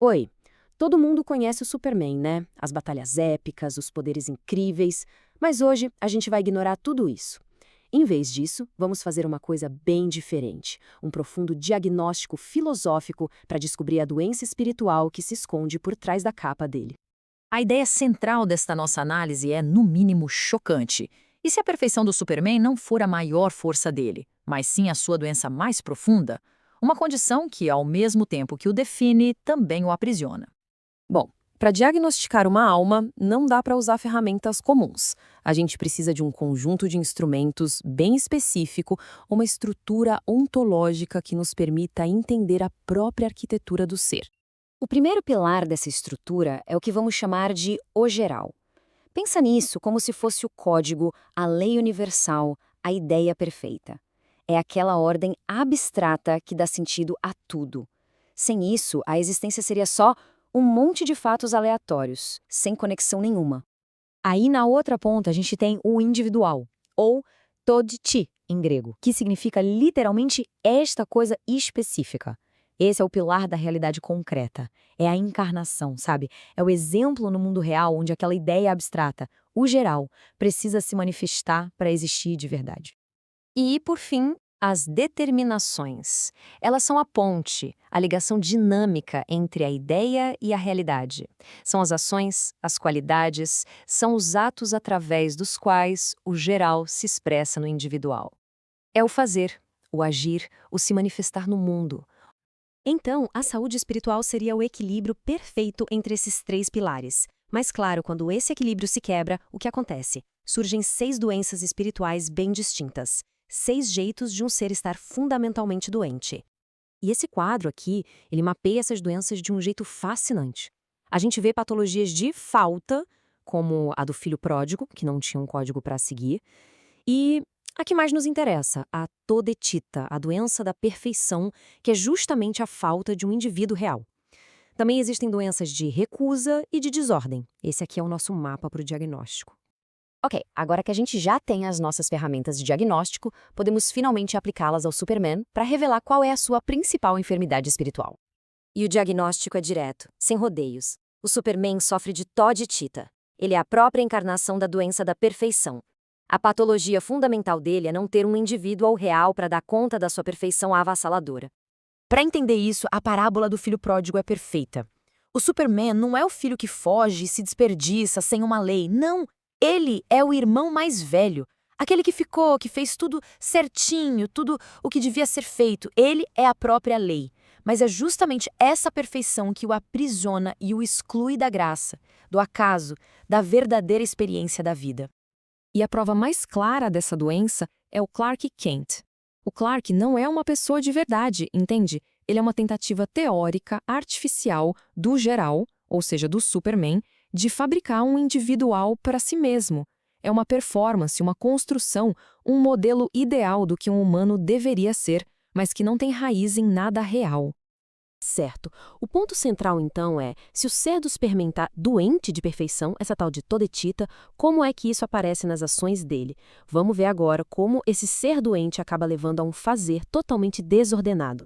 Oi, todo mundo conhece o Superman, né? As batalhas épicas, os poderes incríveis, mas hoje a gente vai ignorar tudo isso. Em vez disso, vamos fazer uma coisa bem diferente, um profundo diagnóstico filosófico para descobrir a doença espiritual que se esconde por trás da capa dele. A ideia central desta nossa análise é, no mínimo, chocante. E se a perfeição do Superman não for a maior força dele, mas sim a sua doença mais profunda? Uma condição que, ao mesmo tempo que o define, também o aprisiona. Bom, para diagnosticar uma alma, não dá para usar ferramentas comuns. A gente precisa de um conjunto de instrumentos bem específico, uma estrutura ontológica que nos permita entender a própria arquitetura do ser. O primeiro pilar dessa estrutura é o que vamos chamar de o geral. Pensa nisso como se fosse o código, a lei universal, a ideia perfeita. É aquela ordem abstrata que dá sentido a tudo. Sem isso, a existência seria só um monte de fatos aleatórios, sem conexão nenhuma. Aí, na outra ponta, a gente tem o individual, ou toditi, em grego, que significa literalmente esta coisa específica. Esse é o pilar da realidade concreta. É a encarnação, sabe? É o exemplo no mundo real onde aquela ideia abstrata, o geral, precisa se manifestar para existir de verdade. E, por fim, as determinações. Elas são a ponte, a ligação dinâmica entre a ideia e a realidade. São as ações, as qualidades, são os atos através dos quais o geral se expressa no individual. É o fazer, o agir, o se manifestar no mundo. Então, a saúde espiritual seria o equilíbrio perfeito entre esses três pilares. Mas, claro, quando esse equilíbrio se quebra, o que acontece? Surgem 6 doenças espirituais bem distintas. 6 jeitos de um ser estar fundamentalmente doente. E esse quadro aqui, ele mapeia essas doenças de um jeito fascinante. A gente vê patologias de falta, como a do filho pródigo, que não tinha um código para seguir, e a que mais nos interessa, a todetita, a doença da perfeição, que é justamente a falta de um indivíduo real. Também existem doenças de recusa e de desordem. Esse aqui é o nosso mapa para o diagnóstico. Ok, agora que a gente já tem as nossas ferramentas de diagnóstico, podemos finalmente aplicá-las ao Superman para revelar qual é a sua principal enfermidade espiritual. E o diagnóstico é direto, sem rodeios. O Superman sofre de toditita. Ele é a própria encarnação da doença da perfeição. A patologia fundamental dele é não ter um indivíduo real para dar conta da sua perfeição avassaladora. Para entender isso, a parábola do filho pródigo é perfeita. O Superman não é o filho que foge e se desperdiça sem uma lei. Não, ele é o irmão mais velho. Aquele que ficou, que fez tudo certinho, tudo o que devia ser feito. Ele é a própria lei. Mas é justamente essa perfeição que o aprisiona e o exclui da graça, do acaso, da verdadeira experiência da vida. E a prova mais clara dessa doença é o Clark Kent. O Clark não é uma pessoa de verdade, entende? Ele é uma tentativa teórica, artificial, do geral, ou seja, do Superman, de fabricar um individual para si mesmo. É uma performance, uma construção, um modelo ideal do que um humano deveria ser, mas que não tem raiz em nada real. Certo. O ponto central, então, é, se o ser do Superman está doente de perfeição, essa tal de todetita, como é que isso aparece nas ações dele? Vamos ver agora como esse ser doente acaba levando a um fazer totalmente desordenado.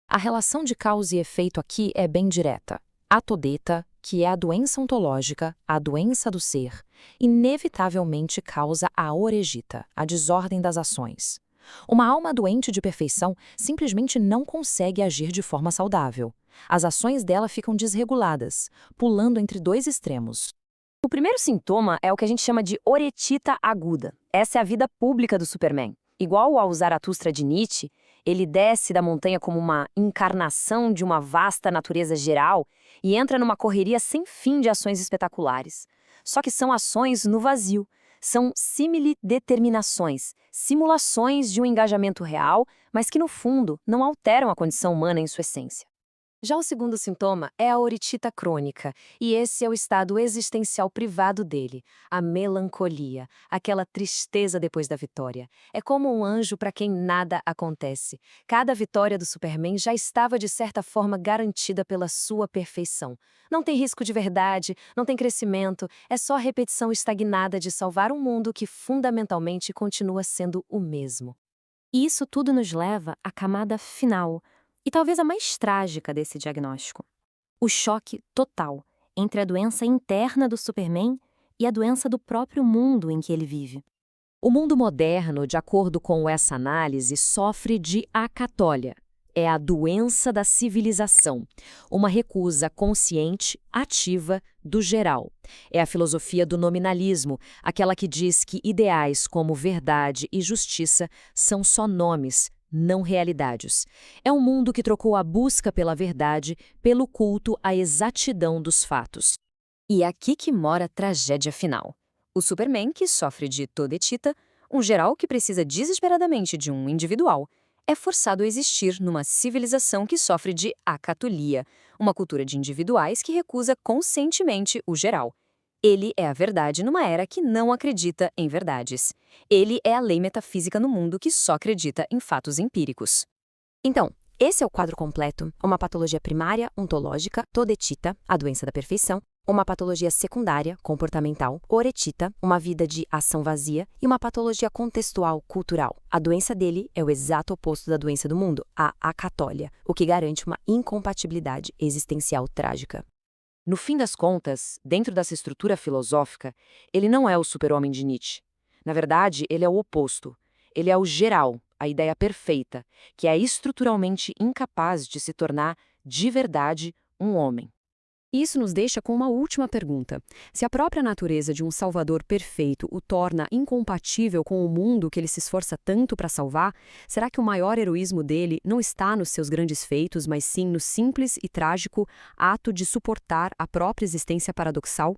A relação de causa e efeito aqui é bem direta. A todeta, que é a doença ontológica, a doença do ser, inevitavelmente causa a oregita, a desordem das ações. Uma alma doente de perfeição simplesmente não consegue agir de forma saudável. As ações dela ficam desreguladas, pulando entre dois extremos. O primeiro sintoma é o que a gente chama de oretita aguda. Essa é a vida pública do Superman. Igual ao Zaratustra de Nietzsche, ele desce da montanha como uma encarnação de uma vasta natureza geral e entra numa correria sem fim de ações espetaculares. Só que são ações no vazio. São simili-determinações, simulações de um engajamento real, mas que, no fundo, não alteram a condição humana em sua essência. Já o segundo sintoma é a oritita crônica, e esse é o estado existencial privado dele, a melancolia, aquela tristeza depois da vitória. É como um anjo para quem nada acontece. Cada vitória do Superman já estava de certa forma garantida pela sua perfeição. Não tem risco de verdade, não tem crescimento, é só a repetição estagnada de salvar um mundo que fundamentalmente continua sendo o mesmo. E isso tudo nos leva à camada final, e talvez a mais trágica desse diagnóstico. O choque total entre a doença interna do Superman e a doença do próprio mundo em que ele vive. O mundo moderno, de acordo com essa análise, sofre de acatólia. É a doença da civilização, uma recusa consciente, ativa, do geral. É a filosofia do nominalismo, aquela que diz que ideais como verdade e justiça são só nomes, não realidades. É um mundo que trocou a busca pela verdade pelo culto à exatidão dos fatos. E é aqui que mora a tragédia final. O Superman, que sofre de todetita, um geral que precisa desesperadamente de um individual, é forçado a existir numa civilização que sofre de acatolia, uma cultura de individuais que recusa conscientemente o geral. Ele é a verdade numa era que não acredita em verdades. Ele é a lei metafísica no mundo que só acredita em fatos empíricos. Então, esse é o quadro completo: uma patologia primária, ontológica, todetita, a doença da perfeição; uma patologia secundária, comportamental, oretita, uma vida de ação vazia; e uma patologia contextual, cultural. A doença dele é o exato oposto da doença do mundo, a acatólia, o que garante uma incompatibilidade existencial trágica. No fim das contas, dentro dessa estrutura filosófica, ele não é o super-homem de Nietzsche. Na verdade, ele é o oposto. Ele é o geral, a ideia perfeita, que é estruturalmente incapaz de se tornar, de verdade, um homem. Isso nos deixa com uma última pergunta. Se a própria natureza de um salvador perfeito o torna incompatível com o mundo que ele se esforça tanto para salvar, será que o maior heroísmo dele não está nos seus grandes feitos, mas sim no simples e trágico ato de suportar a própria existência paradoxal?